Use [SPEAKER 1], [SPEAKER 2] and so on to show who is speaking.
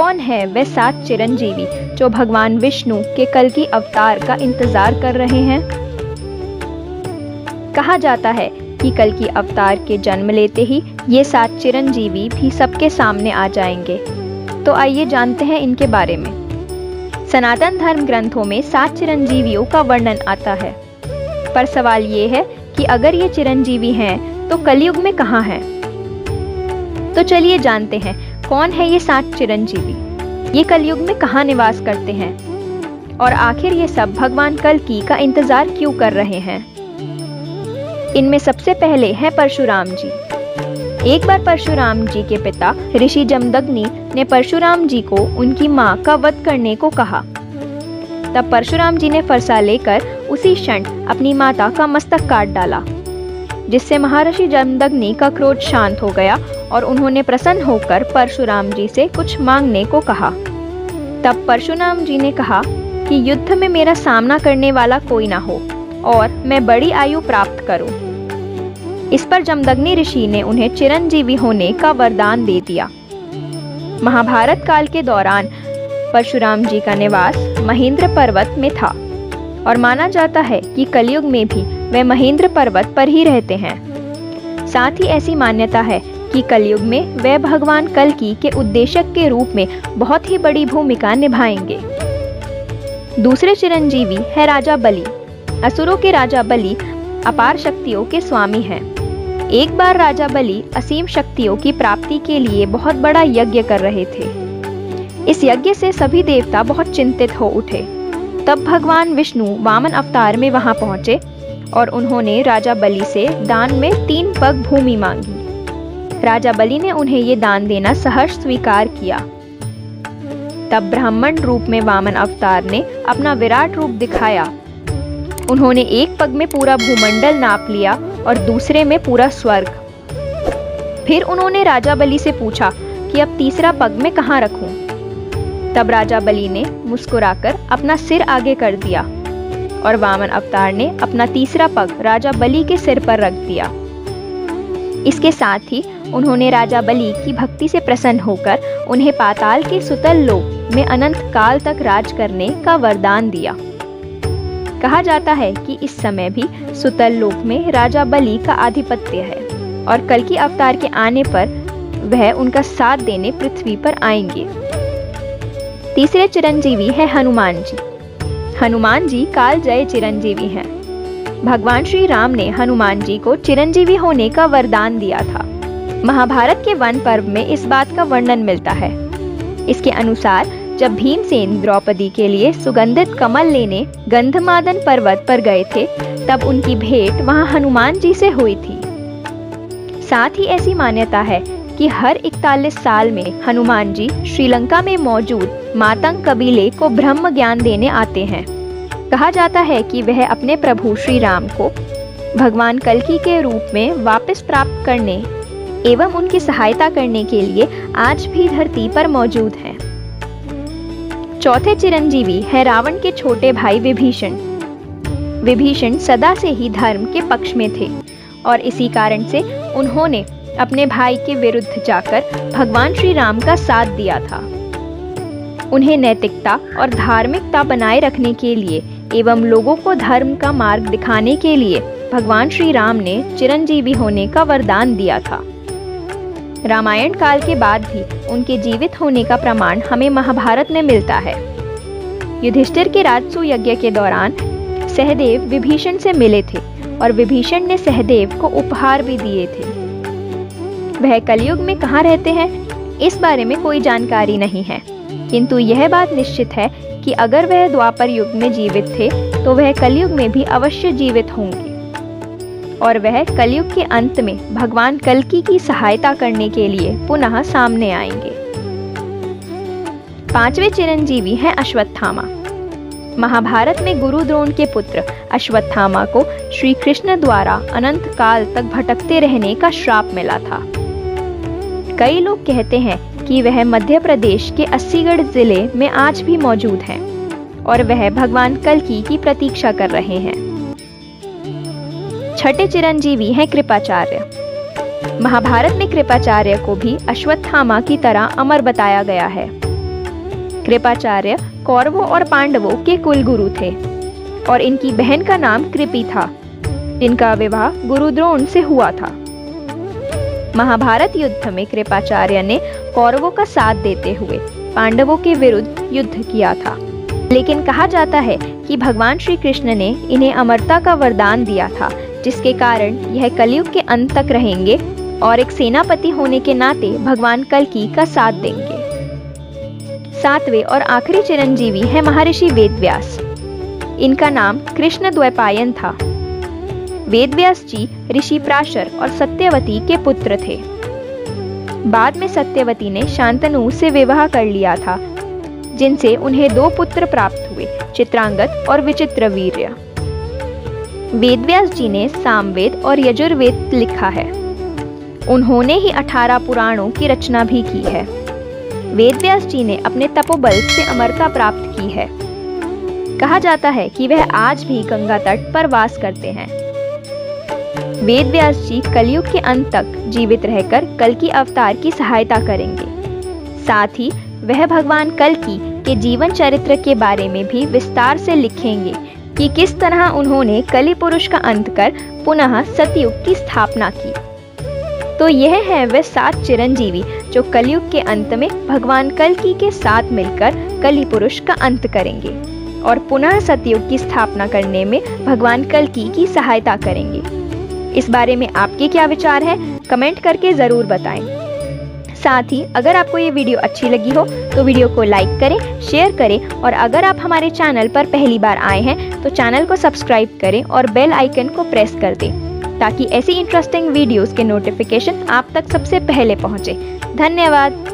[SPEAKER 1] कौन है वे 7 चिरंजीवी जो भगवान विष्णु के कल्कि अवतार का इंतजार कर रहे हैं? कहा जाता है कि कल्कि अवतार के जन्म लेते ही ये 7 चिरंजीवी भी सबके सामने आ जाएंगे। तो आइए जानते हैं इनके बारे में। सनातन धर्म ग्रंथों में 7 चिरंजीवियों का वर्णन आता है, पर सवाल ये है कि अगर ये चिरंजीवी हैं तो कलयुग में कहाँ हैं? तो चलिए जानते हैं कौन है ये 7 चिरंजीवी, ये कलयुग में कहाँ निवास करते हैं और आखिर ये सब भगवान कल्कि का इंतजार क्यों कर रहे हैं। इनमें सबसे पहले है परशुराम जी। एक बार परशुराम जी के पिता ऋषि जमदग्नि ने परशुराम जी को उनकी मां का वध करने को कहा। तब परशुराम जी ने फरसा लेकर उसी क्षण अपनी माता का मस्तक काट डाला, जिससे महर्षि जमदग्नि का क्रोध शांत हो गया और उन्होंने प्रसन्न होकर परशुराम जी से कुछ मांगने को कहा। तब परशुराम जी ने कहा कि युद्ध में मेरा सामना करने वाला कोई ना हो और मैं बड़ी आयु प्राप्त करूं। इस पर जमदग्नि ऋषि ने उन्हें चिरंजीवी होने का वरदान दे दिया। महाभारत काल के दौरान परशुराम जी का निवास महेंद्र पर्वत में था और माना जाता है कि कलयुग में भी वे महेंद्र पर्वत पर ही रहते हैं। साथ ही ऐसी मान्यता है कि कलयुग में वे भगवान कल्कि के उद्देशक के रूप में बहुत ही बड़ी भूमिका निभाएंगे। दूसरे चिरंजीवी है राजा बलि। असुरों के राजा बलि अपार शक्तियों के स्वामी हैं। एक बार राजा बलि असीम शक्तियों की प्राप्ति के लिए बहुत बड़ा यज्ञ कर रहे थे। इस यज्ञ से सभी देवता बहुत चिंतित हो उठे। तब भगवान विष्णु वामन अवतार में वहां पहुंचे और उन्होंने राजा बलि से दान में 3 पग भूमि मांगी। राजा बलि ने उन्हें ये दान देना सहर्ष स्वीकार किया। तब ब्राह्मण रूप में वामन अवतार ने अपना विराट रूप दिखाया। उन्होंने एक पग में पूरा भूमंडल नाप लिया और दूसरे में पूरा स्वर्ग। फिर उन्होंने राजा बलि से पूछा कि अब तीसरा पग मैं कहाँ रखूं? तब राजा बलि ने मुस्कुराकर अपना सिर आगे कर दिया और वामन अवतार ने अपना तीसरा पग राजा बलि के सिर पर रख दिया। इसके साथ ही उन्होंने राजा बलि की भक्ति से प्रसन्न होकर उन्हें पाताल के सुतल लोक में अनंत काल तक राज करने का वरदान दिया। कहा जाता है कि इस समय भी सुतल लोक में राजा बलि का आधिपत्य है और कल्कि अवतार के आने पर वह उनका साथ देने पृथ्वी पर आएंगे। तीसरे चिरंजीवी है हनुमान जी। हनुमान जी कालजयी चिरंजीवी हैं। भगवान श्री राम ने हनुमान जी को चिरंजीवी होने का वरदान दिया था। महाभारत के वन पर्व में इस बात का वर्णन मिलता है। इसके अनुसार जब भीमसेन द्रौपदी के लिए सुगंधित कमल लेने गंधमादन पर्वत पर गए थे, तब उनकी भेंट वहां हनुमान जी से हुई थी। साथ ही ऐसी मान्यता है कि हर 41 साल में हनुमान जी श्रीलंका में मौजूद मातंग कबीले को ब्रह्म ज्ञान देने आते हैं। कहा जाता है कि वह अपने प्रभु श्री राम को भगवान कल्कि के रूप में वापस प्राप्त करने एवं उनकी सहायता करने के लिए आज भी धरती पर मौजूद हैं। चौथे चिरंजीवी है रावण के छोटे भाई विभीषण। विभीषण सदा से ही धर्म के पक्ष में थे और इसी कारण से उन्होंने अपने भाई के विरुद्ध जाकर भगवान श्री राम का साथ दिया था। उन्हें नैतिकता और धार्मिकता बनाए रखने के लिए एवं लोगों को धर्म का मार्ग दिखाने के लिए भगवान श्री राम ने चिरंजीवी होने का वरदान दिया था। रामायण काल के बाद भी उनके जीवित होने का प्रमाण हमें महाभारत में मिलता है। युधिष्ठिर के राजसूय यज्ञ के दौरान सहदेव विभीषण से मिले थे और विभीषण ने सहदेव को उपहार भी दिए थे। वह कलयुग में कहाँ रहते हैं, इस बारे में कोई जानकारी नहीं है, किंतु यह बात निश्चित है कि अगर वह द्वापर युग में जीवित थे तो वह कलयुग में भी अवश्य जीवित होंगे और वह कलयुग के अंत में भगवान कल्कि की सहायता करने के लिए पुनः सामने आएंगे। पांचवें चिरंजीवी हैं अश्वत्थामा। महाभारत में गुरु द्रोण के पुत्र अश्वत्थामा को श्री कृष्ण द्वारा अनंत काल तक भटकते रहने का श्राप मिला था। कई लोग कहते हैं कि वह मध्य प्रदेश के अस्सीगढ़ जिले में आज भी मौजूद हैं और वह भगवान कल्कि की प्रतीक्षा कर रहे हैं। छठे चिरंजीवी हैं कृपाचार्य। महाभारत में कृपाचार्य को भी अश्वत्थामा की तरह अमर बताया गया है। कृपाचार्य कौरवों और पांडवों के कुलगुरु थे और इनकी बहन का नाम कृपि था, जिनका विवाह गुरु द्रोण से हुआ था। महाभारत युद्ध में कृपाचार्य ने कौरवों का साथ देते हुए पांडवों के विरुद्ध युद्ध किया था, लेकिन कहा जाता है कि भगवान श्री कृष्ण ने इन्हें अमरता का वरदान दिया था, जिसके कारण यह कलयुग के अंत तक रहेंगे और एक सेनापति होने के नाते भगवान कल्कि का साथ देंगे। सातवें और आखिरी चिरंजीवी है महर्षि वेदव्यास। इनका नाम कृष्ण द्वैपायन था। वेदव्यास जी ऋषि प्राशर और सत्यवती के पुत्र थे। बाद में सत्यवती ने शांतनु से विवाह कर लिया था, जिनसे उन्हें 2 पुत्र प्राप्त हुए, चित्रांगद और विचित्रवीर्य। वेदव्यास जी ने सामवेद और यजुर्वेद लिखा है। उन्होंने ही 18 पुराणों की रचना भी की है। वेदव्यास जी ने अपने तपोबल से अमरता प्राप्त की है। कहा जाता है कि वह आज भी गंगा तट पर वास करते हैं। वेदव्यास जी कलयुग के अंत तक जीवित रहकर कल्कि अवतार की सहायता करेंगे। साथ ही वह भगवान कल्कि के जीवन चरित्र के बारे में भी विस्तार से लिखेंगे कि किस तरह उन्होंने कलि पुरुष का अंत कर पुनः सतयुग की स्थापना की। तो यह है वह 7 चिरंजीवी जो कलयुग के अंत में भगवान कल्कि के साथ मिलकर कलि पुरुष का अंत करेंगे और पुनः सतयुग की स्थापना करने में भगवान कल्कि की सहायता करेंगे। इस बारे में आपके क्या विचार हैं? कमेंट करके जरूर बताएं। साथ ही अगर आपको ये वीडियो अच्छी लगी हो तो वीडियो को लाइक करें, शेयर करें और अगर आप हमारे चैनल पर पहली बार आए हैं तो चैनल को सब्सक्राइब करें और बेल आइकन को प्रेस कर दें, ताकि ऐसी इंटरेस्टिंग वीडियोस के नोटिफिकेशन आप तक सबसे पहले पहुंचे। धन्यवाद।